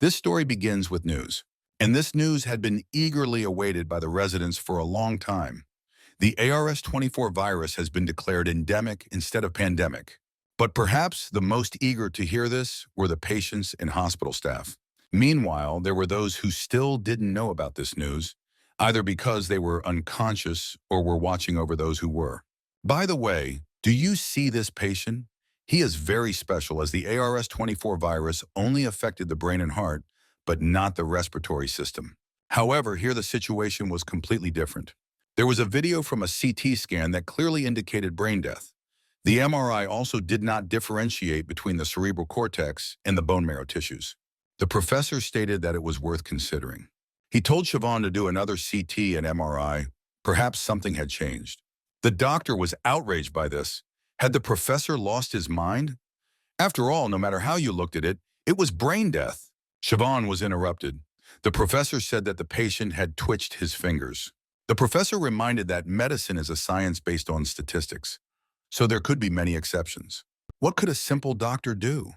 This story begins with news, and this news had been eagerly awaited by the residents for a long time. The ARS-24 virus has been declared endemic instead of pandemic. But perhaps the most eager to hear this were the patients and hospital staff. Meanwhile, there were those who still didn't know about this news, either because they were unconscious or were watching over those who were. By the way, do you see this patient? He is very special as the ARS-24 virus only affected the brain and heart, but not the respiratory system. However, here the situation was completely different. There was a video from a CT scan that clearly indicated brain death. The MRI also did not differentiate between the cerebral cortex and the bone marrow tissues. The professor stated that it was worth considering. He told Siobhan to do another CT and MRI. Perhaps something had changed. The doctor was outraged by this. Had the professor lost his mind? After all, no matter how you looked at it, it was brain death. Siobhan was interrupted. The professor said that the patient had twitched his fingers. The professor reminded that medicine is a science based on statistics, so there could be many exceptions. What could a simple doctor do?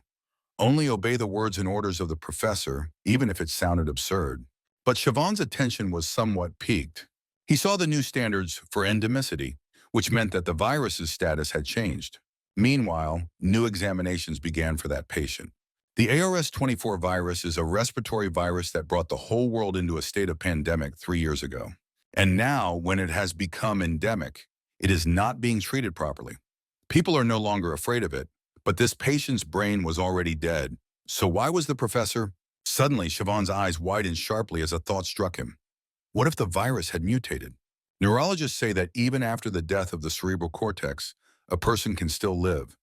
Only obey the words and orders of the professor, even if it sounded absurd. But Siobhan's attention was somewhat piqued. He saw the new standards for endemicity, which meant that the virus's status had changed. Meanwhile, new examinations began for that patient. The ARS-24 virus is a respiratory virus that brought the whole world into a state of pandemic 3 years ago. And now, when it has become endemic, it is not being treated properly. People are no longer afraid of it, but this patient's brain was already dead. So why was the professor? Suddenly, Siobhan's eyes widened sharply as a thought struck him. What if the virus had mutated? Neurologists say that even after the death of the cerebral cortex, a person can still live,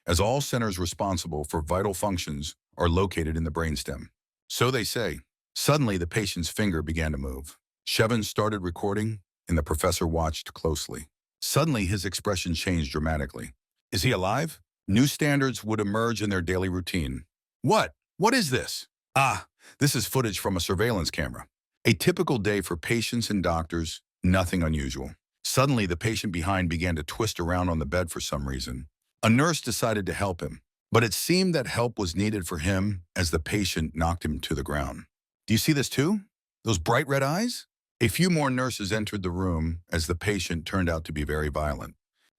as all centers responsible for vital functions are located in the brainstem. So they say. Suddenly, the patient's finger began to move. Siobhan started recording, and the professor watched closely. Suddenly, his expression changed dramatically. Is he alive? New standards would emerge in their daily routine. What? What is this? Ah, this is footage from a surveillance camera. A typical day for patients and doctors, nothing unusual. Suddenly, the patient behind began to twist around on the bed for some reason. A nurse decided to help him, but it seemed that help was needed for him as the patient knocked him to the ground. Do you see this too? Those bright red eyes? A few more nurses entered the room as the patient turned out to be very violent.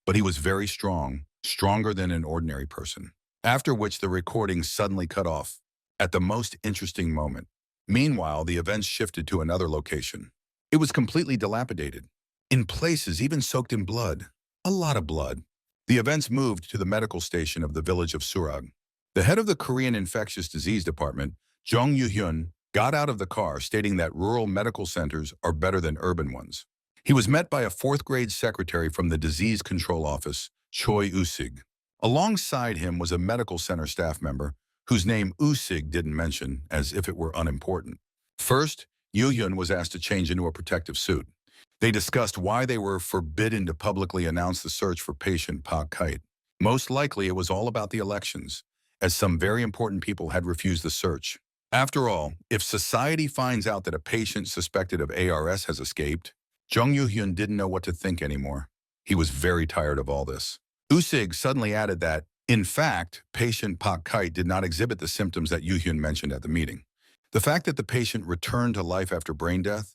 But he was very strong, stronger than an ordinary person. After which the recording suddenly cut off at the most interesting moment. Meanwhile, the events shifted to another location. It was completely dilapidated. In places even soaked in blood. A lot of blood. The events moved to the medical station of the village of Surak. The head of the Korean Infectious Disease Department, Jung Yoo-hyun, got out of the car stating that rural medical centers are better than urban ones. He was met by a fourth-grade secretary from the Disease Control Office, Choi Usig. Alongside him was a medical center staff member, whose name Usig didn't mention, as if it were unimportant. First, Yoo-hyun was asked to change into a protective suit. They discussed why they were forbidden to publicly announce the search for patient Park Kite. Most likely it was all about the elections, as some very important people had refused the search. After all, if society finds out that a patient suspected of ARS has escaped, Jung Yoo-hyun didn't know what to think anymore. He was very tired of all this. Usig suddenly added that, in fact, patient Park Kite did not exhibit the symptoms that Yoo-hyun mentioned at the meeting. The fact that the patient returned to life after brain death,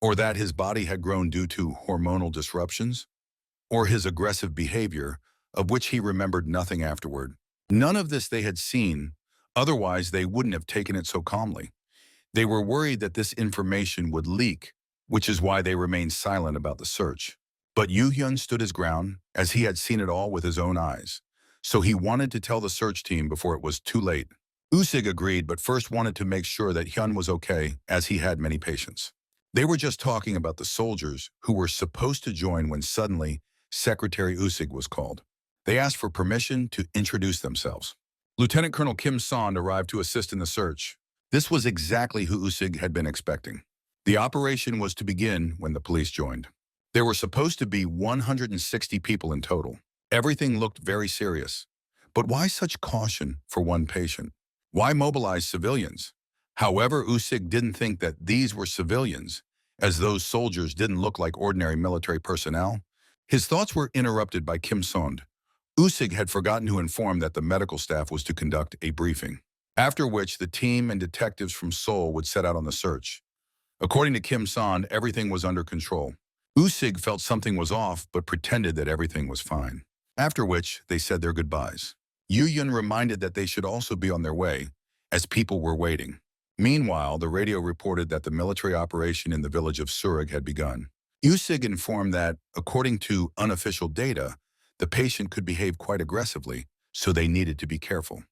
or that his body had grown due to hormonal disruptions, or his aggressive behavior, of which he remembered nothing afterward. None of this they had seen, otherwise they wouldn't have taken it so calmly. They were worried that this information would leak, which is why they remained silent about the search. But Yoo-hyun stood his ground, as he had seen it all with his own eyes. So he wanted to tell the search team before it was too late. Usig agreed, but first wanted to make sure that Hyun was okay, as he had many patients. They were just talking about the soldiers who were supposed to join when suddenly Secretary Usig was called. They asked for permission to introduce themselves. Lieutenant Colonel Kim Sond arrived to assist in the search. This was exactly who Usig had been expecting. The operation was to begin when the police joined. There were supposed to be 160 people in total. Everything looked very serious. But why such caution for one patient? Why mobilize civilians? However, Usig didn't think that these were civilians, as those soldiers didn't look like ordinary military personnel. His thoughts were interrupted by Kim Sond. Usig had forgotten to inform that the medical staff was to conduct a briefing. after which the team and detectives from Seoul would set out on the search. According to Kim Son, everything was under control. Usig felt something was off but pretended that everything was fine. After which, they said their goodbyes. Yoo-hyun reminded that they should also be on their way, as people were waiting. Meanwhile, the radio reported that the military operation in the village of Surak had begun. Usig informed that, according to unofficial data, the patient could behave quite aggressively, so they needed to be careful.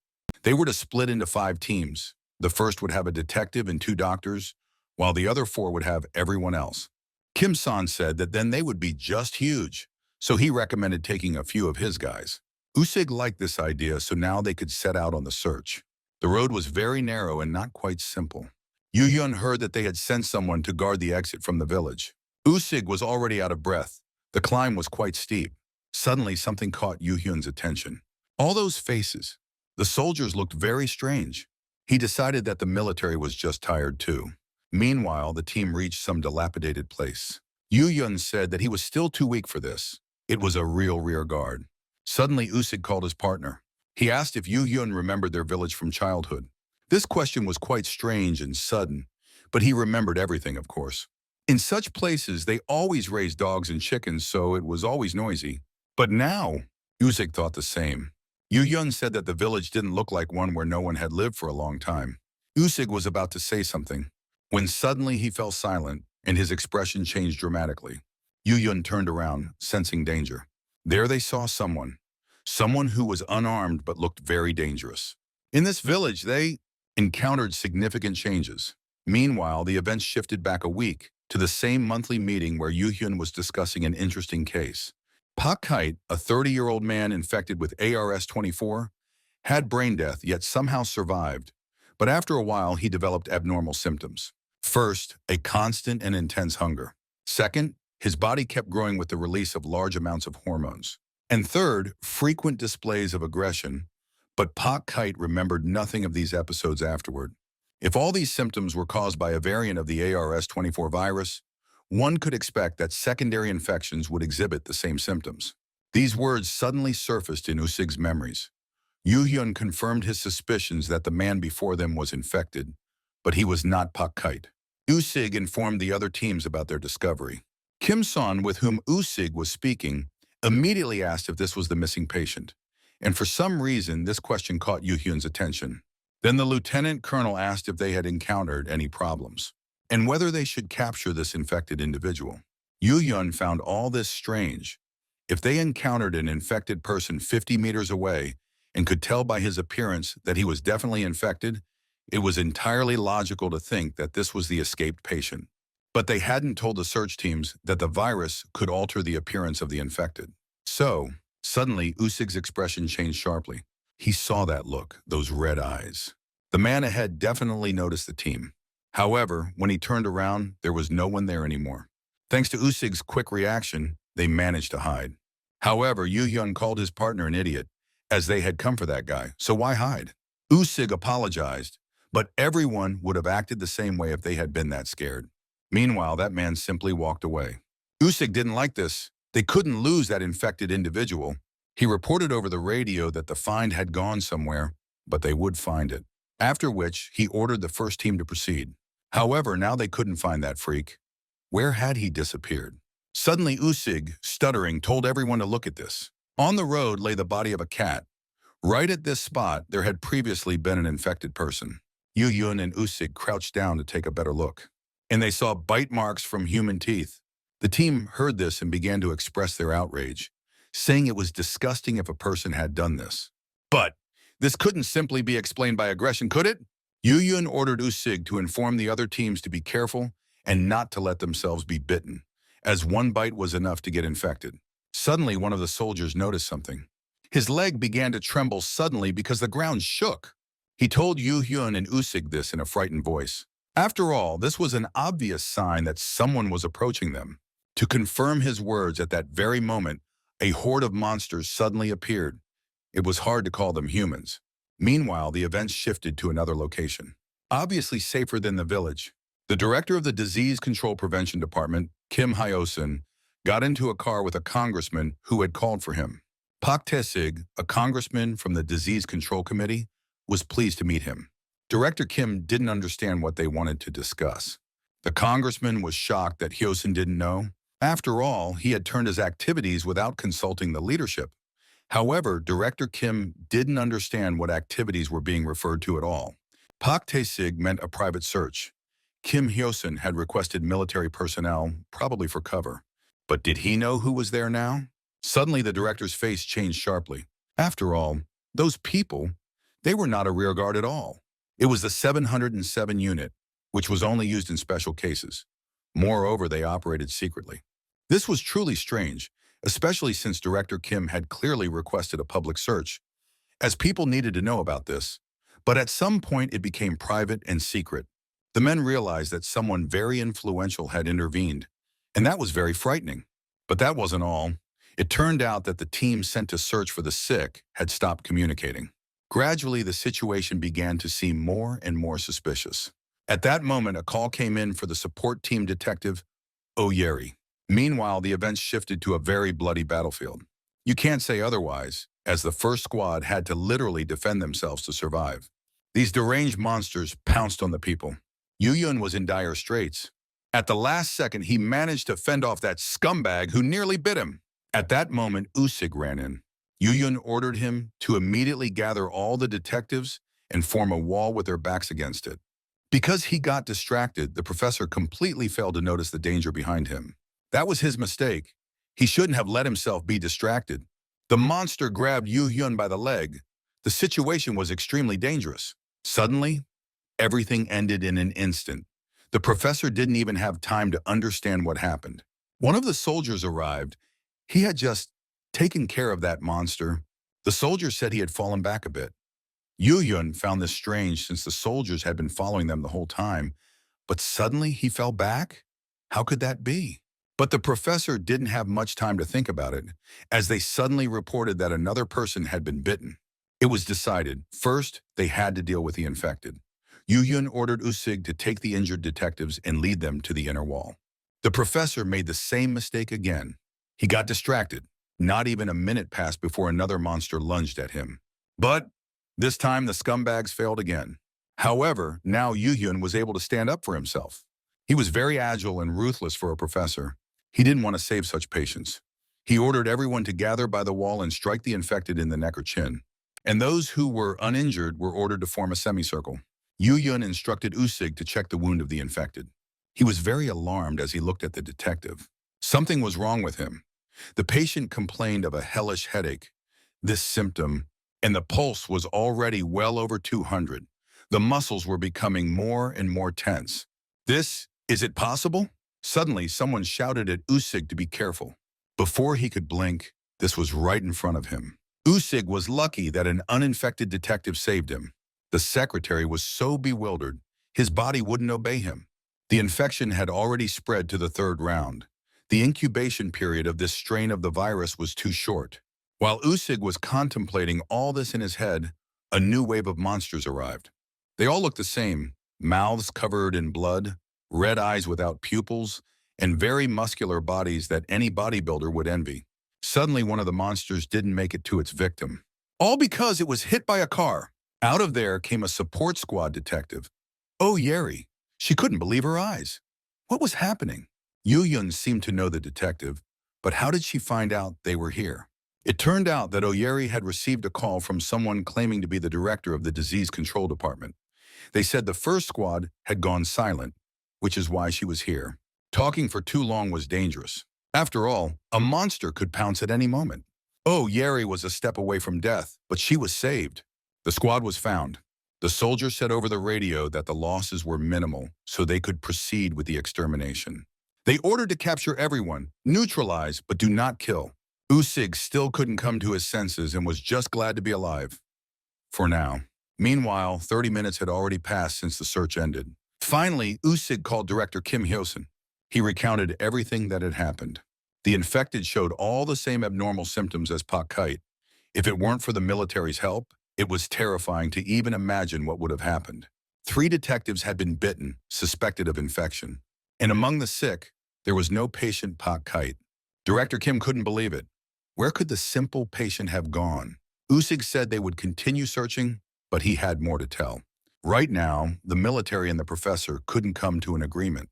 They were to split into 5 teams. The first would have a detective and 2 doctors, while the other 4 would have everyone else. Kim Son said that then they would be just huge, so he recommended taking a few of his guys. Usig liked this idea, so now they could set out on the search. The road was very narrow and not quite simple. Yoo-hyun heard that they had sent someone to guard the exit from the village. Usig was already out of breath. The climb was quite steep. Suddenly, something caught Yoo-hyun's attention. All those faces. The soldiers looked very strange. He decided that the military was just tired too. Meanwhile, the team reached some dilapidated place. Yoo-hyun said that he was still too weak for this. It was a real rear guard. Suddenly, Usig called his partner. He asked if Yoo-hyun remembered their village from childhood. This question was quite strange and sudden, but he remembered everything, of course. In such places, they always raised dogs and chickens, so it was always noisy. But now, Usig thought the same. Yoo-hyun said that the village didn't look like one where no one had lived for a long time. Usig was about to say something, when suddenly he fell silent and his expression changed dramatically. Yoo-hyun turned around, sensing danger. There they saw someone who was unarmed but looked very dangerous. In this village, they encountered significant changes. Meanwhile, the events shifted back a week to the same monthly meeting where Yoo-hyun was discussing an interesting case. Park Kite, a 30-year-old man infected with ARS-24, had brain death yet somehow survived, but after a while he developed abnormal symptoms. First, a constant and intense hunger. Second, his body kept growing with the release of large amounts of hormones. And third, frequent displays of aggression, but Park Kite remembered nothing of these episodes afterward. If all these symptoms were caused by a variant of the ARS-24 virus, one could expect that secondary infections would exhibit the same symptoms. These words suddenly surfaced in Usig's memories. Yoo-hyun confirmed his suspicions that the man before them was infected, but he was not Park Kite. Usig informed the other teams about their discovery. Kim Son, with whom Usig was speaking, immediately asked if this was the missing patient, and for some reason this question caught Yoo-hyun's attention. Then the lieutenant colonel asked if they had encountered any problems, and whether they should capture this infected individual. Yoo-hyun found all this strange. If they encountered an infected person 50 meters away and could tell by his appearance that he was definitely infected, it was entirely logical to think that this was the escaped patient. But they hadn't told the search teams that the virus could alter the appearance of the infected. So, suddenly, Usig's expression changed sharply. He saw that look, those red eyes. The man ahead definitely noticed the team. However, when he turned around, there was no one there anymore. Thanks to Usig's quick reaction, they managed to hide. However, Yoo-hyun called his partner an idiot, as they had come for that guy, so why hide? Usig apologized, but everyone would have acted the same way if they had been that scared. Meanwhile, that man simply walked away. Usig didn't like this. They couldn't lose that infected individual. He reported over the radio that the find had gone somewhere, but they would find it. After which, he ordered the first team to proceed. However, now they couldn't find that freak. Where had he disappeared? Suddenly, Usig, stuttering, told everyone to look at this. On the road lay the body of a cat. Right at this spot, there had previously been an infected person. Yoo-hyun and Usig crouched down to take a better look, and they saw bite marks from human teeth. The team heard this and began to express their outrage, saying it was disgusting if a person had done this. But this couldn't simply be explained by aggression, could it? Yoo-hyun ordered Usig to inform the other teams to be careful and not to let themselves be bitten, as one bite was enough to get infected. Suddenly, one of the soldiers noticed something. His leg began to tremble suddenly because the ground shook. He told Yoo-hyun and Usig this in a frightened voice. After all, this was an obvious sign that someone was approaching them. To confirm his words at that very moment, a horde of monsters suddenly appeared. It was hard to call them humans. Meanwhile, the events shifted to another location, obviously safer than the village. The director of the Disease Control Prevention Department, Kim Hwaseong, got into a car with a congressman who had called for him. Park Tae-sig, a congressman from the Disease Control Committee, was pleased to meet him. Director Kim didn't understand what they wanted to discuss. The congressman was shocked that Hyosun didn't know. After all, he had turned his activities without consulting the leadership. However, Director Kim didn't understand what activities were being referred to at all. Pak Tae-sig meant a private search. Kim Hyosun had requested military personnel, probably for cover. But did he know who was there now? Suddenly, the director's face changed sharply. After all, those people, they were not a rear guard at all. It was the 707 unit, which was only used in special cases. Moreover, they operated secretly. This was truly strange, especially since Director Kim had clearly requested a public search, as people needed to know about this. But at some point, it became private and secret. The men realized that someone very influential had intervened, and that was very frightening. But that wasn't all. It turned out that the team sent to search for the sick had stopped communicating. Gradually, the situation began to seem more and more suspicious. At that moment, a call came in for the support team detective, Oyeri. Meanwhile, the events shifted to a very bloody battlefield. You can't say otherwise, as the first squad had to literally defend themselves to survive. These deranged monsters pounced on the people. Yoo-hyun was in dire straits. At the last second, he managed to fend off that scumbag who nearly bit him. At that moment, Usig ran in. Yoo-hyun ordered him to immediately gather all the detectives and form a wall with their backs against it. Because he got distracted, the professor completely failed to notice the danger behind him. That was his mistake. He shouldn't have let himself be distracted. The monster grabbed Yoo-hyun by the leg. The situation was extremely dangerous. Suddenly, everything ended in an instant. The professor didn't even have time to understand what happened. One of the soldiers arrived. He had just taken care of that monster. The soldier said he had fallen back a bit. Yoo-hyun found this strange since the soldiers had been following them the whole time. But suddenly he fell back? How could that be? But the professor didn't have much time to think about it, as they suddenly reported that another person had been bitten. It was decided, first, they had to deal with the infected. Yoo-hyun ordered Usig to take the injured detectives and lead them to the inner wall. The professor made the same mistake again. He got distracted. Not even a minute passed before another monster lunged at him. But this time the scumbags failed again. However, now Yoo-hyun was able to stand up for himself. He was very agile and ruthless for a professor. He didn't want to save such patients. He ordered everyone to gather by the wall and strike the infected in the neck or chin. And those who were uninjured were ordered to form a semicircle. Yoo-hyun instructed Usig to check the wound of the infected. He was very alarmed as he looked at the detective. Something was wrong with him. The patient complained of a hellish headache, this symptom, and the pulse was already well over 200. The muscles were becoming more and more tense. Is it possible? Suddenly, someone shouted at Usig to be careful. Before he could blink, this was right in front of him. Usig was lucky that an uninfected detective saved him. The secretary was so bewildered, his body wouldn't obey him. The infection had already spread to the third round. The incubation period of this strain of the virus was too short. While Usig was contemplating all this in his head, a new wave of monsters arrived. They all looked the same, mouths covered in blood, red eyes without pupils, and very muscular bodies that any bodybuilder would envy. Suddenly, one of the monsters didn't make it to its victim. All because it was hit by a car. Out of there came a support squad detective. Oh, Yeri. She couldn't believe her eyes. What was happening? Yoo-hyun seemed to know the detective, but how did she find out they were here? It turned out that Oyeri had received a call from someone claiming to be the director of the disease control department. They said the first squad had gone silent, which is why she was here. Talking for too long was dangerous. After all, a monster could pounce at any moment. Oh, Yeri was a step away from death, but she was saved. The squad was found. The soldiers said over the radio that the losses were minimal, so they could proceed with the extermination. They ordered to capture everyone, neutralize, but do not kill. Usig still couldn't come to his senses and was just glad to be alive. For now. Meanwhile, 30 minutes had already passed since the search ended. Finally, Usig called Director Kim Hyosun. He recounted everything that had happened. The infected showed all the same abnormal symptoms as Pak Kite. If it weren't for the military's help, it was terrifying to even imagine what would have happened. 3 detectives had been bitten, suspected of infection. And among the sick, there was no patient Pak Kite. Director Kim couldn't believe it. Where could the simple patient have gone? Usig said they would continue searching, but he had more to tell. Right now, the military and the professor couldn't come to an agreement.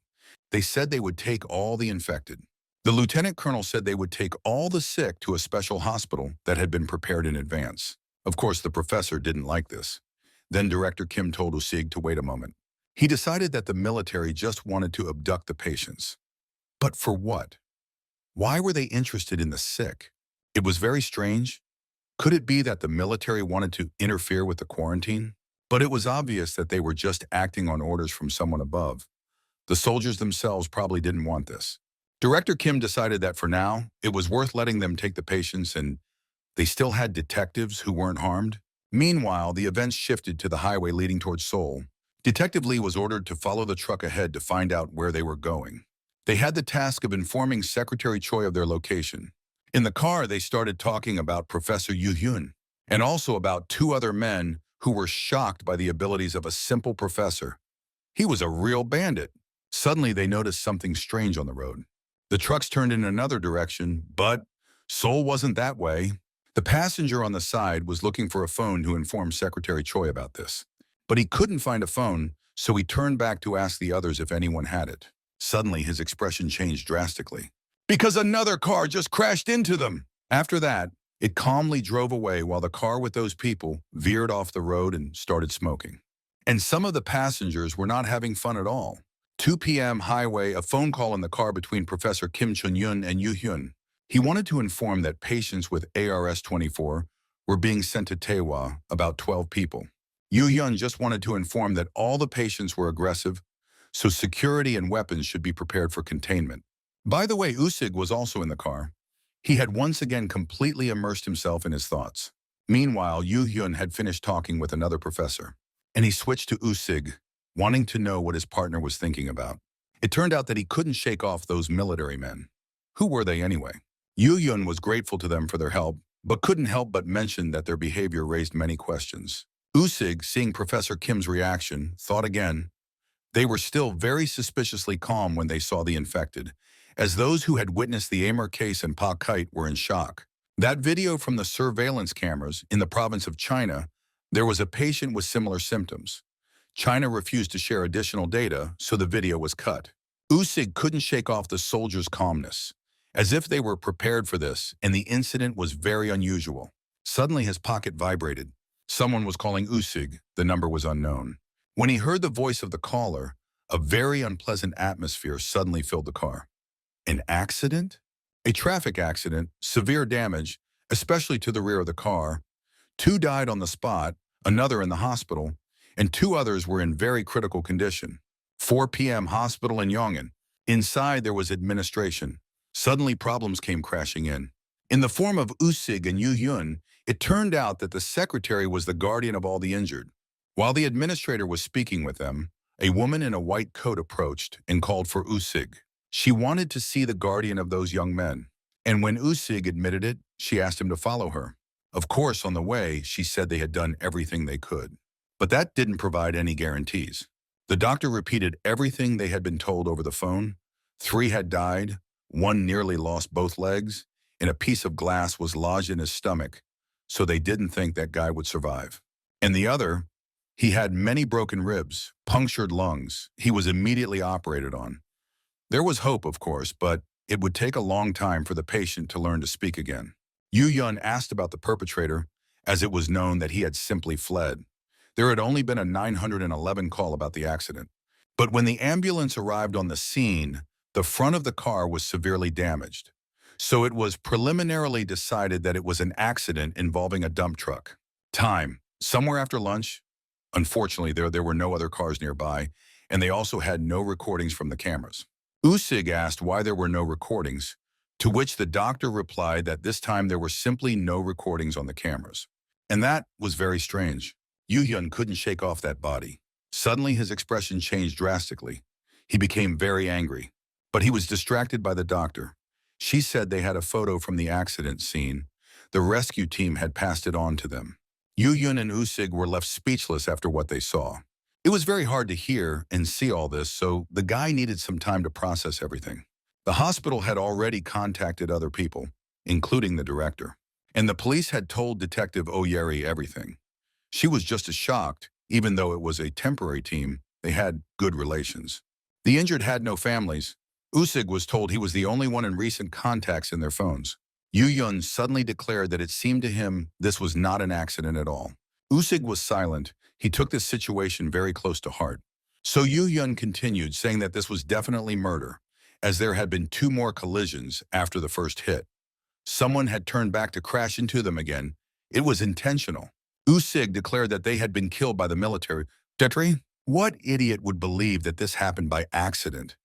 They said they would take all the infected. The lieutenant colonel said they would take all the sick to a special hospital that had been prepared in advance. Of course, the professor didn't like this. Then Director Kim told Usig to wait a moment. He decided that the military just wanted to abduct the patients. But for what? Why were they interested in the sick? It was very strange. Could it be that the military wanted to interfere with the quarantine? But it was obvious that they were just acting on orders from someone above. The soldiers themselves probably didn't want this. Director Kim decided that for now, it was worth letting them take the patients, and they still had detectives who weren't harmed. Meanwhile, the events shifted to the highway leading towards Seoul. Detective Lee was ordered to follow the truck ahead to find out where they were going. They had the task of informing Secretary Choi of their location. In the car, they started talking about Professor Yoo-hyun, and also about two other men who were shocked by the abilities of a simple professor. He was a real bandit. Suddenly, they noticed something strange on the road. The trucks turned in another direction, but Seoul wasn't that way. The passenger on the side was looking for a phone to inform Secretary Choi about this. But he couldn't find a phone, so he turned back to ask the others if anyone had it. Suddenly, his expression changed drastically. Because another car just crashed into them! After that, it calmly drove away while the car with those people veered off the road and started smoking. And some of the passengers were not having fun at all. 2 p.m. highway, a phone call in the car between Professor Kim Chun-yun and Yoo-hyun. He wanted to inform that patients with ARS-24 were being sent to Taehwa, about 12 people. Yoo-hyun just wanted to inform that all the patients were aggressive, so security and weapons should be prepared for containment. By the way, Usig was also in the car. He had once again completely immersed himself in his thoughts. Meanwhile, Yoo-hyun had finished talking with another professor, and he switched to Usig, wanting to know what his partner was thinking about. It turned out that he couldn't shake off those military men. Who were they anyway? Yoo-hyun was grateful to them for their help, but couldn't help but mention that their behavior raised many questions. Usig, seeing Professor Kim's reaction, thought again. They were still very suspiciously calm when they saw the infected, as those who had witnessed the Amer case in Pa Kite were in shock. That video from the surveillance cameras in the province of China, there was a patient with similar symptoms. China refused to share additional data, so the video was cut. Usig couldn't shake off the soldiers' calmness, as if they were prepared for this, and the incident was very unusual. Suddenly his pocket vibrated. Someone was calling Usig. The number was unknown. When he heard the voice of the caller, a very unpleasant atmosphere suddenly filled the car. An accident? A traffic accident, severe damage, especially to the rear of the car. 2 died on the spot, another in the hospital, and 2 others were in very critical condition. 4 p.m. hospital in Yongin. Inside there was administration. Suddenly problems came crashing in. In the form of Usig and Yoo-hyun, it turned out that the secretary was the guardian of all the injured. While the administrator was speaking with them, a woman in a white coat approached and called for Usig. She wanted to see the guardian of those young men. And when Usig admitted it, she asked him to follow her. Of course, on the way, she said they had done everything they could. But that didn't provide any guarantees. The doctor repeated everything they had been told over the phone. 3 had died, 1 nearly lost both legs, and a piece of glass was lodged in his stomach, so they didn't think that guy would survive. And the other, he had many broken ribs, punctured lungs. He was immediately operated on. There was hope, of course, but it would take a long time for the patient to learn to speak again. Yoo-hyun asked about the perpetrator, as it was known that he had simply fled. There had only been a 911 call about the accident. But when the ambulance arrived on the scene, the front of the car was severely damaged. So it was preliminarily decided that it was an accident involving a dump truck. Time: somewhere after lunch. Unfortunately, there were no other cars nearby, and they also had no recordings from the cameras. Usig asked why there were no recordings, to which the doctor replied that this time there were simply no recordings on the cameras. And that was very strange. Yoo-hyun couldn't shake off that body. Suddenly his expression changed drastically. He became very angry. But he was distracted by the doctor. She said they had a photo from the accident scene. The rescue team had passed it on to them. Yoo-hyun and Usig were left speechless after what they saw. It was very hard to hear and see all this, so the guy needed some time to process everything. The hospital had already contacted other people, including the director. And the police had told Detective Oyeri everything. She was just as shocked, Even though it was a temporary team, they had good relations. The injured had no families. Usig was told he was the only one in recent contacts in their phones. Yoo-hyun suddenly declared that it seemed to him this was not an accident at all. Usig was silent. He took this situation very close to heart. So Yoo-hyun continued, saying that this was definitely murder, as there had been two more collisions after the first hit. Someone had turned back to crash into them again. It was intentional. Usig declared that they had been killed by the military. Tetri, what idiot would believe that this happened by accident?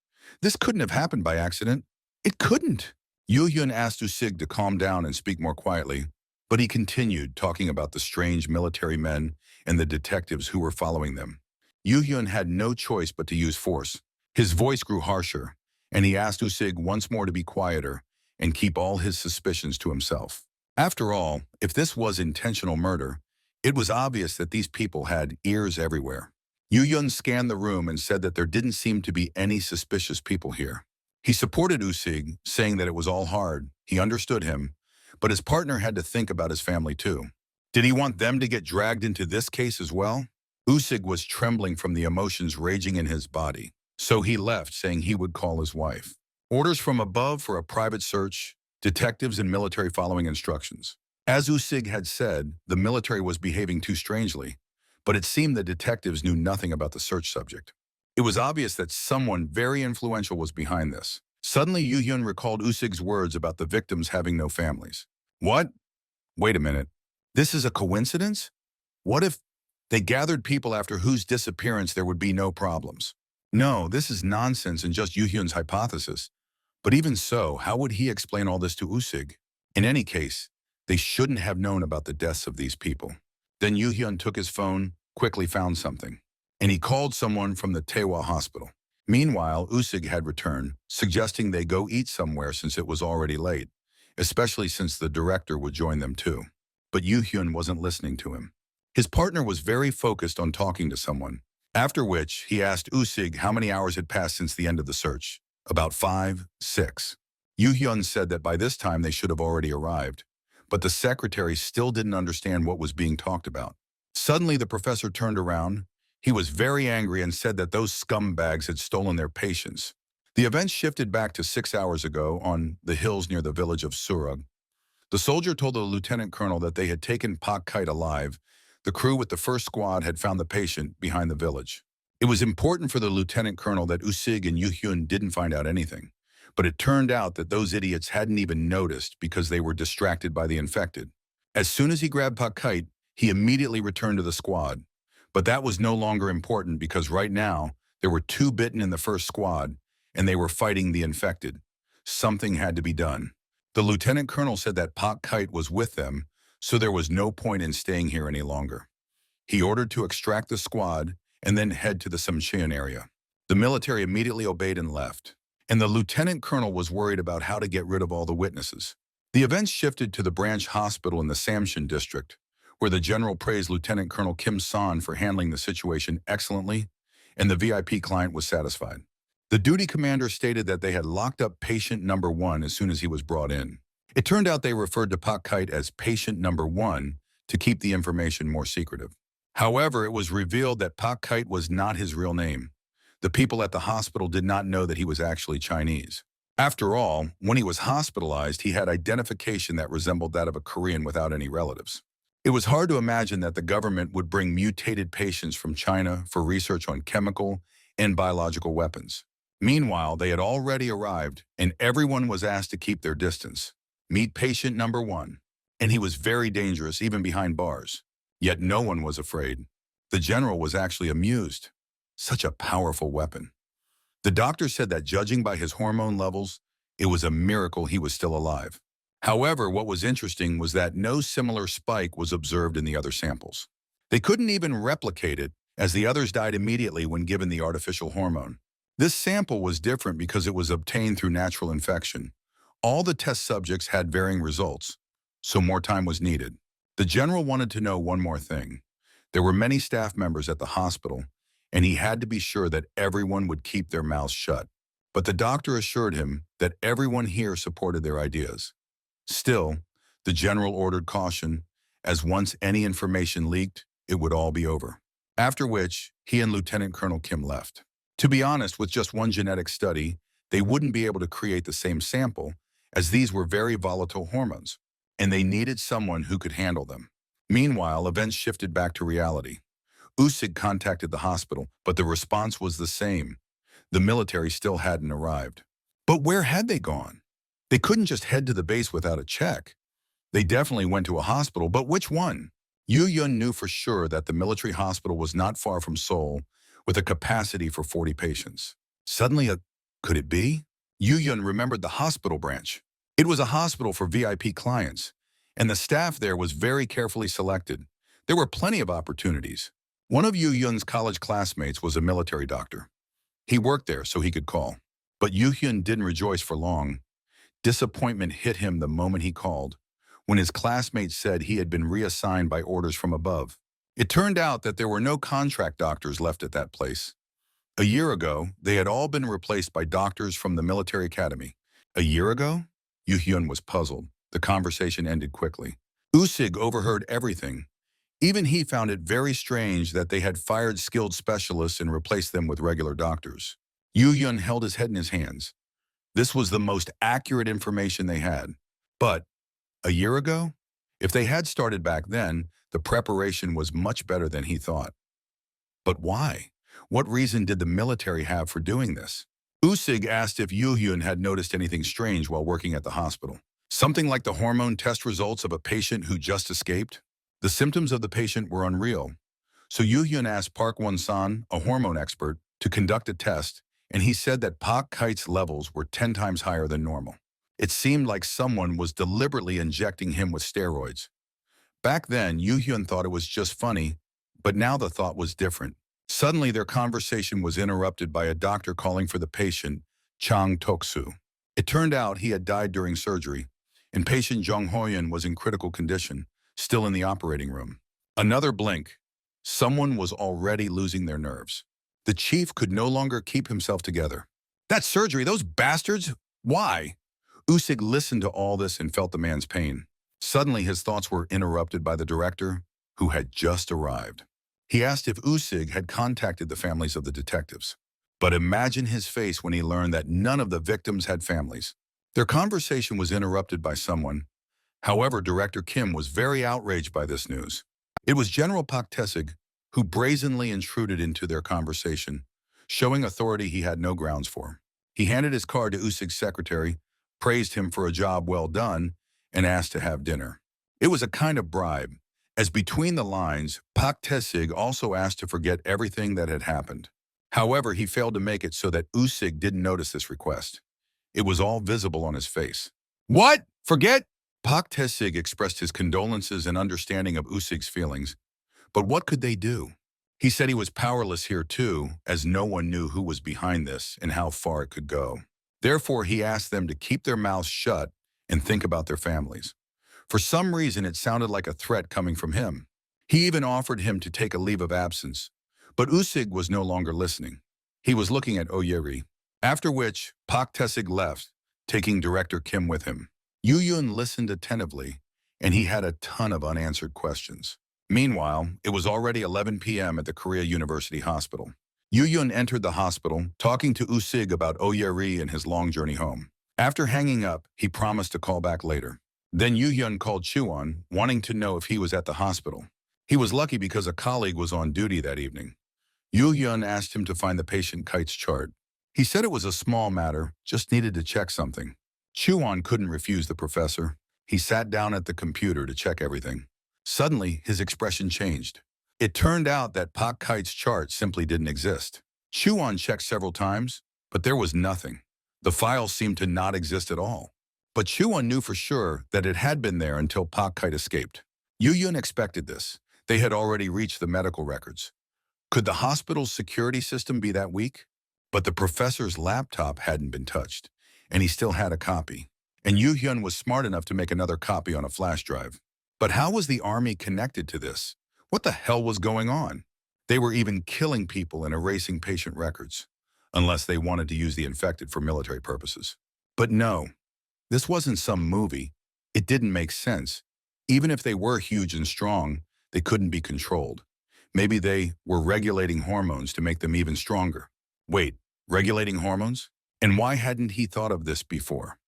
This couldn't have happened by accident. It couldn't. Yoo-hyun asked Usig to calm down and speak more quietly, but he continued talking about the strange military men and the detectives who were following them. Yoo-hyun had no choice but to use force. His voice grew harsher, and he asked Usig once more to be quieter and keep all his suspicions to himself. After all, if this was intentional murder, it was obvious that these people had ears everywhere. Yoo-hyun scanned the room and said that there didn't seem to be any suspicious people here. He supported Usig, saying that it was all hard. He understood him, but his partner had to think about his family too. Did he want them to get dragged into this case as well? Usig was trembling from the emotions raging in his body, so he left, saying he would call his wife. Orders from above for a private search, detectives and military following instructions. As Usig had said, the military was behaving too strangely, but it seemed the detectives knew nothing about the search subject. It was obvious that someone very influential was behind this. Suddenly, Yoo-hyun recalled Usig's words about the victims having no families. What? Wait a minute. This is a coincidence? What if they gathered people after whose disappearance there would be no problems? No, this is nonsense and just Yoo-hyun's hypothesis. But even so, how would he explain all this to Usig? In any case, they shouldn't have known about the deaths of these people. Then Yoo-hyun took his phone, quickly found something, and he called someone from the Taehwa hospital. Meanwhile, Usig had returned, suggesting they go eat somewhere since it was already late, especially since the director would join them too. But Yoo-hyun wasn't listening to him. His partner was very focused on talking to someone, after which he asked Usig how many hours had passed since the end of the search. About 5, 6. Yoo-hyun said that by this time they should have already arrived, but the secretary still didn't understand what was being talked about. Suddenly, the professor turned around. He was very angry and said that those scumbags had stolen their patients. The event shifted back to 6 hours ago on the hills near the village of Surak. The soldier told the lieutenant colonel that they had taken Pak Kite alive. The crew with the first squad had found the patient behind the village. It was important for the lieutenant colonel that Usig and Yoo-hyun didn't find out anything, but it turned out that those idiots hadn't even noticed because they were distracted by the infected. As soon as he grabbed Pak Kite, he immediately returned to the squad. But that was no longer important because right now, there were 2 bitten in the first squad, and they were fighting the infected. Something had to be done. The lieutenant colonel said that Pak Kite was with them, so there was no point in staying here any longer. He ordered to extract the squad and then head to the Samcheon area. The military immediately obeyed and left, and the lieutenant colonel was worried about how to get rid of all the witnesses. The events shifted to the branch hospital in the Samcheon district, where the general praised Lieutenant Colonel Kim Son for handling the situation excellently, and the VIP client was satisfied. The duty commander stated that they had locked up patient number 1 as soon as he was brought in. It turned out they referred to Pak Kite as patient number 1 to keep the information more secretive. However, it was revealed that Pak Kite was not his real name. The people at the hospital did not know that he was actually Chinese. After all, when he was hospitalized, he had identification that resembled that of a Korean without any relatives. It was hard to imagine that the government would bring mutated patients from China for research on chemical and biological weapons. Meanwhile, they had already arrived, and everyone was asked to keep their distance. Meet patient number 1. And he was very dangerous, even behind bars. Yet no one was afraid. The general was actually amused. Such a powerful weapon. The doctor said that judging by his hormone levels, it was a miracle he was still alive. However, what was interesting was that no similar spike was observed in the other samples. They couldn't even replicate it, as the others died immediately when given the artificial hormone. This sample was different because it was obtained through natural infection. All the test subjects had varying results, so more time was needed. The general wanted to know one more thing. There were many staff members at the hospital, and he had to be sure that everyone would keep their mouths shut. But the doctor assured him that everyone here supported their ideas. Still, the general ordered caution, as once any information leaked, it would all be over. after which he and Lieutenant Colonel Kim left. To be honest, with just one genetic study, they wouldn't be able to create the same sample, as these were very volatile hormones, and they needed someone who could handle them. Meanwhile, events shifted back to reality. Usig contacted the hospital, but the response was the same. The military still hadn't arrived. But where had they gone? They couldn't just head to the base without a check. They definitely went to a hospital, but which one? Yoo-hyun knew for sure that the military hospital was not far from Seoul, with a capacity for 40 patients. Suddenly, could it be? Yoo-hyun remembered the hospital branch. It was a hospital for VIP clients, and the staff there was very carefully selected. There were plenty of opportunities. One of Yoo-hyun's college classmates was a military doctor. He worked there so he could call. But Yoo-hyun didn't rejoice for long. Disappointment hit him the moment he called, when his classmate said he had been reassigned by orders from above. It turned out that there were no contract doctors left at that place. A year ago, they had all been replaced by doctors from the military academy. A year ago? Yoo-hyun was puzzled. The conversation ended quickly. Usig overheard everything. Even he found it very strange that they had fired skilled specialists and replaced them with regular doctors. Yoo-hyun held his head in his hands. This was the most accurate information they had. But a year ago? If they had started back then, the preparation was much better than he thought. But why? What reason did the military have for doing this? Usig asked if Yoo-hyun had noticed anything strange while working at the hospital. Something like the hormone test results of a patient who just escaped? The symptoms of the patient were unreal. So Yoo-hyun asked Park Won-san, a hormone expert, to conduct a test, and he said that Park Kite's levels were 10 times higher than normal. It seemed like someone was deliberately injecting him with steroids. Back then, Yoo-hyun thought it was just funny, but now the thought was different. Suddenly, their conversation was interrupted by a doctor calling for the patient, Chang Toksu. It turned out he had died during surgery, and patient Jung Yoo-hyun was in critical condition, still in the operating room. Another blink. Someone was already losing their nerves. The chief could no longer keep himself together. That surgery, those bastards? Why? Usig listened to all this and felt the man's pain. Suddenly, his thoughts were interrupted by the director, who had just arrived. He asked if Usig had contacted the families of the detectives. But imagine his face when he learned that none of the victims had families. Their conversation was interrupted by someone. However, Director Kim was very outraged by this news. It was General Pak Tae-sig, who brazenly intruded into their conversation, showing authority he had no grounds for. He handed his card to Usig's secretary, praised him for a job well done, and asked to have dinner. It was a kind of bribe, as between the lines, Pak Tae-sig also asked to forget everything that had happened. However, he failed to make it so that Usig didn't notice this request. It was all visible on his face. What? Forget? Pak Tae-sig expressed his condolences and understanding of Usig's feelings. But what could they do? He said he was powerless here too, as no one knew who was behind this and how far it could go. Therefore, he asked them to keep their mouths shut and think about their families. For some reason, it sounded like a threat coming from him. He even offered him to take a leave of absence. But Usig was no longer listening. He was looking at Oyeri. After which, Pak Tae-sig left, taking Director Kim with him. Yoo-hyun listened attentively, and he had a ton of unanswered questions. Meanwhile, it was already 11 p.m. at the Korea University Hospital. Yoo-hyun entered the hospital, talking to Usig about Oyeri and his long journey home. After hanging up, he promised to call back later. Then Yoo-hyun called Chuan, wanting to know if he was at the hospital. He was lucky because a colleague was on duty that evening. Yoo-hyun asked him to find the patient Kite's chart. He said it was a small matter, just needed to check something. Chuan couldn't refuse the professor. He sat down at the computer to check everything. Suddenly, his expression changed. It turned out that Pak Kite's chart simply didn't exist. Chuan checked several times, but there was nothing. The file seemed to not exist at all. But Chuan knew for sure that it had been there until Pak Kite escaped. Yoo-hyun expected this. They had already reached the medical records. Could the hospital's security system be that weak? But the professor's laptop hadn't been touched, and he still had a copy. And Yoo-hyun was smart enough to make another copy on a flash drive. But how was the army connected to this? What the hell was going on? They were even killing people and erasing patient records, unless they wanted to use the infected for military purposes. But no, this wasn't some movie. It didn't make sense. Even if they were huge and strong, they couldn't be controlled. Maybe they were regulating hormones to make them even stronger. Wait, regulating hormones? And why hadn't he thought of this before?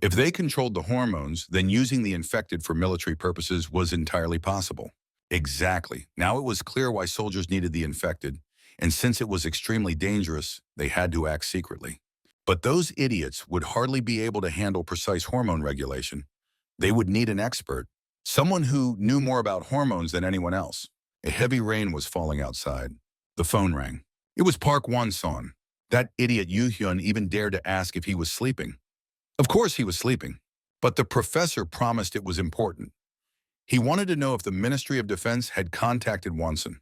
If they controlled the hormones, then using the infected for military purposes was entirely possible. Exactly. Now it was clear why soldiers needed the infected, and since it was extremely dangerous, they had to act secretly. But those idiots would hardly be able to handle precise hormone regulation. They would need an expert, someone who knew more about hormones than anyone else. A heavy rain was falling outside. The phone rang. It was Park Won-son. That idiot Yoo-hyun even dared to ask if he was sleeping. Of course he was sleeping, but the professor promised it was important. He wanted to know if the Ministry of Defense had contacted Won-son.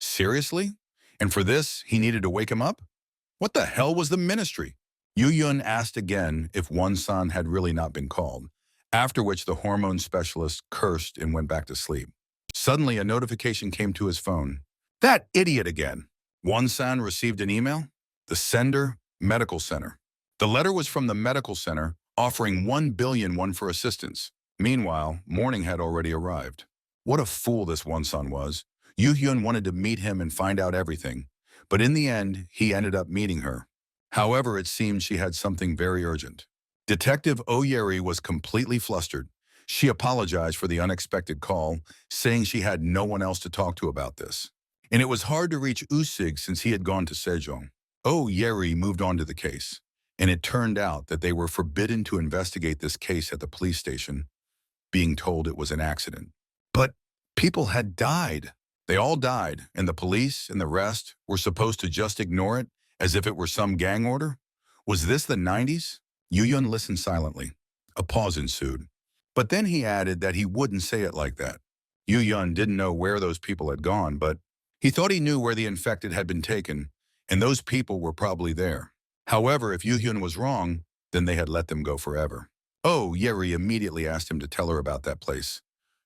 Seriously? And for this, he needed to wake him up? What the hell was the ministry? Yoo-hyun asked again if Won-son had really not been called, after which the hormone specialist cursed and went back to sleep. Suddenly, a notification came to his phone. That idiot again. Won-son received an email. The sender, medical center. The letter was from the medical center, offering 1 billion won for assistance. Meanwhile, morning had already arrived. What a fool this Won-son was. Yoo-hyun wanted to meet him and find out everything, but in the end, he ended up meeting her. However, it seemed she had something very urgent. Detective Oh Yeri was completely flustered. She apologized for the unexpected call, saying she had no one else to talk to about this. And it was hard to reach Usig since he had gone to Sejong. Oh Yeri moved on to the case, and it turned out that they were forbidden to investigate this case at the police station, being told it was an accident. But people had died. They all died, and the police and the rest were supposed to just ignore it as if it were some gang order? Was this the 90s? Yoo-hyun listened silently. A pause ensued. But then he added that he wouldn't say it like that. Yoo-hyun didn't know where those people had gone, but he thought he knew where the infected had been taken, and those people were probably there. However, if Yoo-hyun was wrong, then they had let them go forever. Oh, Yeri immediately asked him to tell her about that place.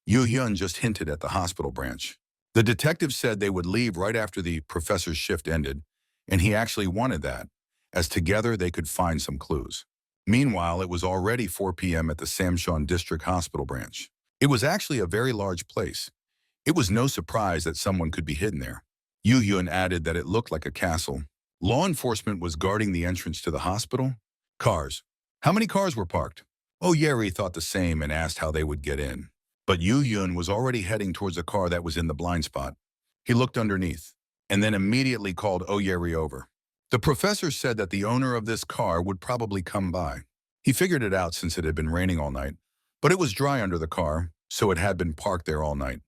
Yoo-hyun just hinted at the hospital branch. The detective said they would leave right after the professor's shift ended, and he actually wanted that, as together they could find some clues. Meanwhile, it was already 4 p.m. at the Samcheon District Hospital branch. It was actually a very large place. It was no surprise that someone could be hidden there. Yoo-hyun added that it looked like a castle. Law enforcement was guarding the entrance to the hospital. Cars. How many cars were parked? Oh, Yeri thought the same and asked how they would get in. But Yoo-hyun was already heading towards a car that was in the blind spot. He looked underneath, and then immediately called Oh Yeri over. The professor said that the owner of this car would probably come by. He figured it out since it had been raining all night, but it was dry under the car, so it had been parked there all night.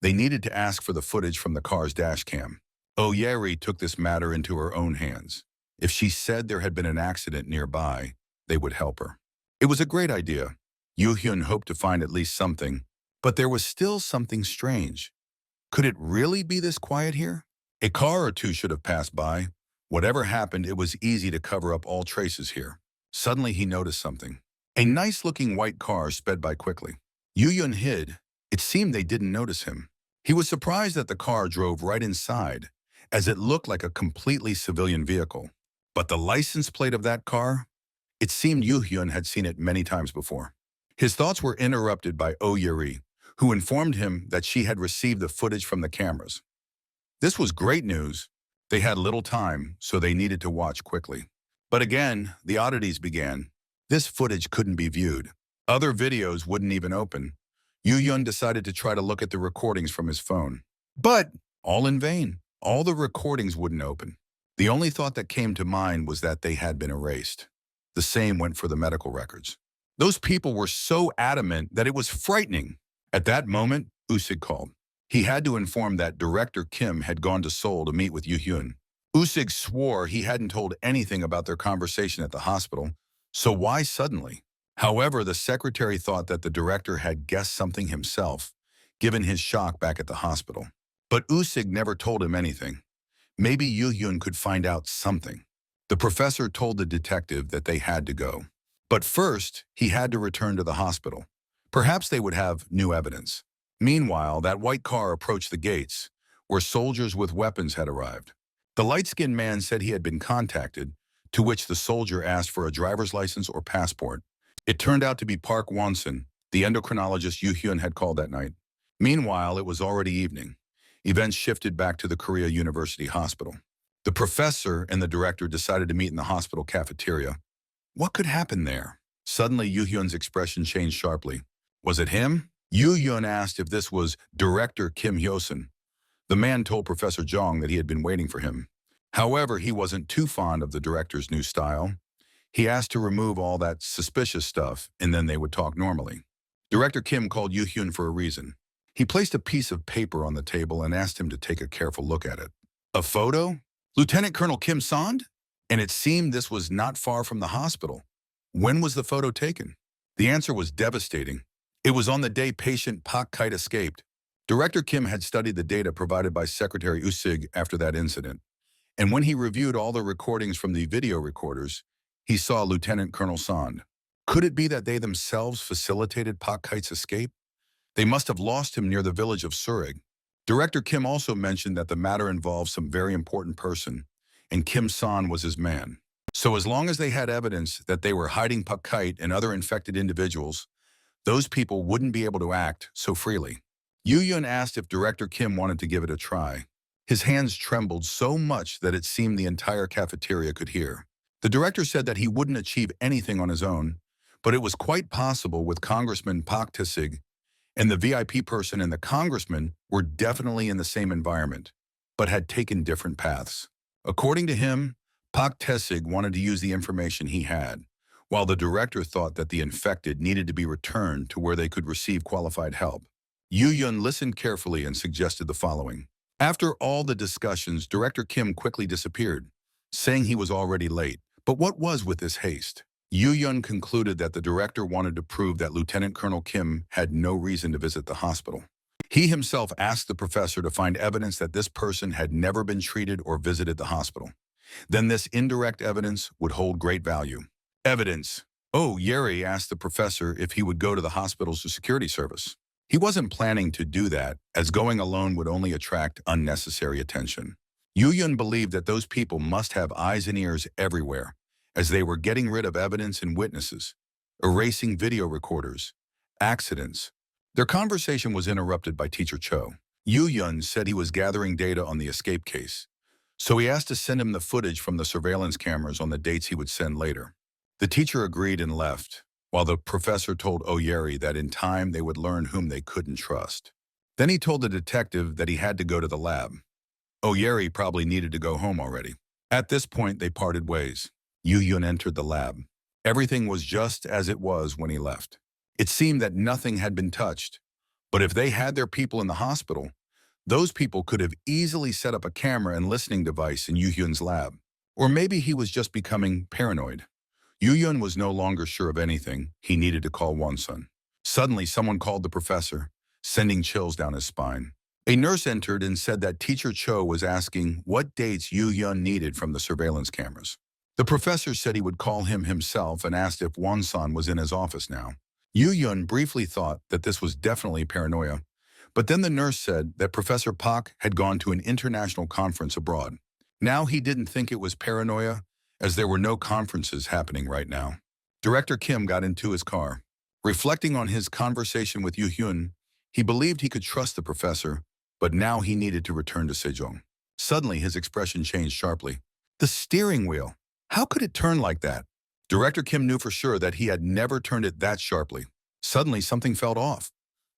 They needed to ask for the footage from the car's dash cam. Oh Yeri took this matter into her own hands. If she said there had been an accident nearby, they would help her. It was a great idea. Yoo-hyun hoped to find at least something, but there was still something strange. Could it really be this quiet here? A car or two should have passed by. Whatever happened, it was easy to cover up all traces here. Suddenly, he noticed something. A nice-looking white car sped by quickly. Yoo-hyun hid. It seemed they didn't notice him. He was surprised that the car drove right inside, as it looked like a completely civilian vehicle. But the license plate of that car? It seemed Yoo-hyun had seen it many times before. His thoughts were interrupted by Oh Yeri, who informed him that she had received the footage from the cameras. This was great news. They had little time, so they needed to watch quickly. But again, the oddities began. This footage couldn't be viewed. Other videos wouldn't even open. Yoo-hyun decided to try to look at the recordings from his phone. But all in vain. All the recordings wouldn't open. The only thought that came to mind was that they had been erased. The same went for the medical records. Those people were so adamant that it was frightening. At that moment, Usig called. He had to inform that Director Kim had gone to Seoul to meet with Yoo-hyun. Usig swore he hadn't told anything about their conversation at the hospital, so why suddenly? However, the secretary thought that the director had guessed something himself, given his shock back at the hospital. But Usig never told him anything. Maybe Yoo-hyun could find out something. The professor told the detective that they had to go. But first, he had to return to the hospital. Perhaps they would have new evidence. Meanwhile, that white car approached the gates, where soldiers with weapons had arrived. The light-skinned man said he had been contacted, to which the soldier asked for a driver's license or passport. It turned out to be Park Won-son, the endocrinologist Yoo-hyun had called that night. Meanwhile, it was already evening. Events shifted back to the Korea University Hospital. The professor and the director decided to meet in the hospital cafeteria. What could happen there? Suddenly, Yoo-hyun's expression changed sharply. Was it him? Yoo-hyun asked if this was director Kim Hyo-sun. The man told Professor Jong that he had been waiting for him. However, he wasn't too fond of the director's new style. He asked to remove all that suspicious stuff, and then they would talk normally. Director Kim called Yoo-hyun for a reason. He placed a piece of paper on the table and asked him to take a careful look at it. A photo? Lieutenant Colonel Kim Sond? And it seemed this was not far from the hospital. When was the photo taken? The answer was devastating. It was on the day patient Park Kite escaped. Director Kim had studied the data provided by Secretary Usig after that incident. And when he reviewed all the recordings from the video recorders, he saw Lieutenant Colonel Sond. Could it be that they themselves facilitated Park Kite's escape? They must have lost him near the village of Surak. Director Kim also mentioned that the matter involved some very important person, and Kim Sond was his man. So as long as they had evidence that they were hiding Park Kite and other infected individuals, those people wouldn't be able to act so freely. Yoo-hyun asked if Director Kim wanted to give it a try. His hands trembled so much that it seemed the entire cafeteria could hear. The director said that he wouldn't achieve anything on his own, but it was quite possible with Congressman Park Tae-sig, and the VIP person and the congressman were definitely in the same environment, but had taken different paths. According to him, Park Tae-sig wanted to use the information he had, while the director thought that the infected needed to be returned to where they could receive qualified help. Yoo-hyun listened carefully and suggested the following. After all the discussions, Director Kim quickly disappeared, saying he was already late. But what was with this haste? Yoo-hyun concluded that the director wanted to prove that Lieutenant Colonel Kim had no reason to visit the hospital. He himself asked the professor to find evidence that this person had never been treated or visited the hospital. Then this indirect evidence would hold great value. Evidence. Oh, Yeri asked the professor if he would go to the hospital's security service. He wasn't planning to do that, as going alone would only attract unnecessary attention. Yoo-hyun believed that those people must have eyes and ears everywhere, as they were getting rid of evidence and witnesses, erasing video recorders, accidents. Their conversation was interrupted by Teacher Cho. Yoo-hyun said he was gathering data on the escape case, so he asked to send him the footage from the surveillance cameras on the dates he would send later. The teacher agreed and left, while the professor told Oyeri that in time they would learn whom they couldn't trust. Then he told the detective that he had to go to the lab. Oyeri probably needed to go home already. At this point, they parted ways. Yoo-hyun entered the lab. Everything was just as it was when he left. It seemed that nothing had been touched. But if they had their people in the hospital, those people could have easily set up a camera and listening device in Yoo-hyun's lab. Or maybe he was just becoming paranoid. Yoo-hyun was no longer sure of anything. He needed to call Won-sun. Suddenly, someone called the professor, sending chills down his spine. A nurse entered and said that Teacher Cho was asking what dates Yoo-hyun needed from the surveillance cameras. The professor said he would call him himself and asked if Won-sun was in his office now. Yoo-hyun briefly thought that this was definitely paranoia, but then the nurse said that Professor Park had gone to an international conference abroad. Now he didn't think it was paranoia, as there were no conferences happening right now. Director Kim got into his car. Reflecting on his conversation with Yoo-hyun, he believed he could trust the professor, but now he needed to return to Sejong. Suddenly, his expression changed sharply. The steering wheel. How could it turn like that? Director Kim knew for sure that he had never turned it that sharply. Suddenly, something felt off.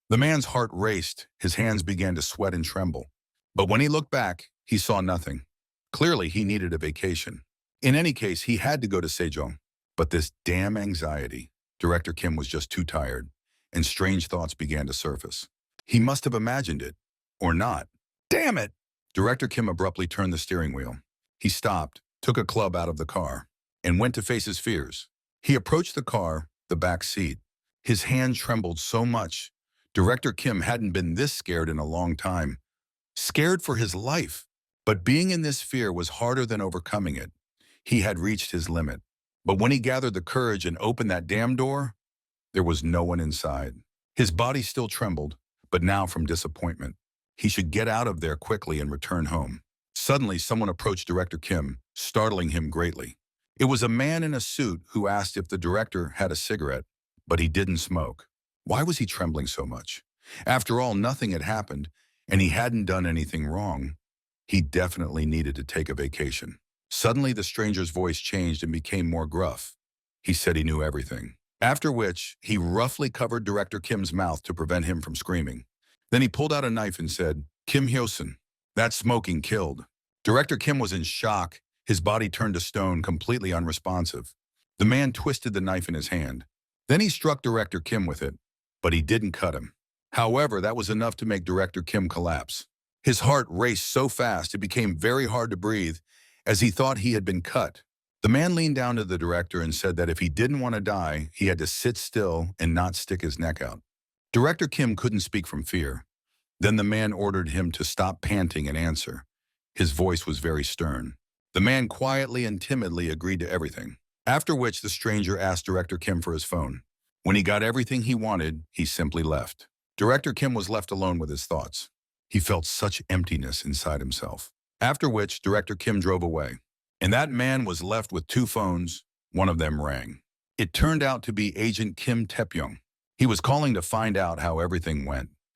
The man's heart raced, his hands began to sweat and tremble. But when he looked back, he saw nothing. Clearly, he needed a vacation. In any case, he had to go to Sejong. But this damn anxiety. Director Kim was just too tired, and strange thoughts began to surface. He must have imagined it. Or not. Damn it! Director Kim abruptly turned the steering wheel. He stopped, took a club out of the car, and went to face his fears. He approached the car, the back seat. His hand trembled so much. Director Kim hadn't been this scared in a long time. Scared for his life. But being in this fear was harder than overcoming it. He had reached his limit. But when he gathered the courage and opened that damn door, there was no one inside. His body still trembled, but now from disappointment. He should get out of there quickly and return home. Suddenly, someone approached Director Kim, startling him greatly. It was a man in a suit who asked if the director had a cigarette, but he didn't smoke. Why was he trembling so much? After all, nothing had happened, and he hadn't done anything wrong. He definitely needed to take a vacation. Suddenly, the stranger's voice changed and became more gruff. He said he knew everything. After which, he roughly covered Director Kim's mouth to prevent him from screaming. Then he pulled out a knife and said, "Kim Hyo-sun, that smoking killed." Director Kim was in shock, his body turned to stone, completely unresponsive. The man twisted the knife in his hand. Then he struck Director Kim with it, but he didn't cut him. However, that was enough to make Director Kim collapse. His heart raced so fast it became very hard to breathe as he thought he had been cut. The man leaned down to the director and said that if he didn't want to die, he had to sit still and not stick his neck out. Director Kim couldn't speak from fear. Then the man ordered him to stop panting and answer. His voice was very stern. The man quietly and timidly agreed to everything, after which the stranger asked Director Kim for his phone. When he got everything he wanted, he simply left. Director Kim was left alone with his thoughts. He felt such emptiness inside himself. After which, Director Kim drove away. And that man was left with two phones. One of them rang. It turned out to be Agent Kim Tae-pyong. He was calling to find out how everything went.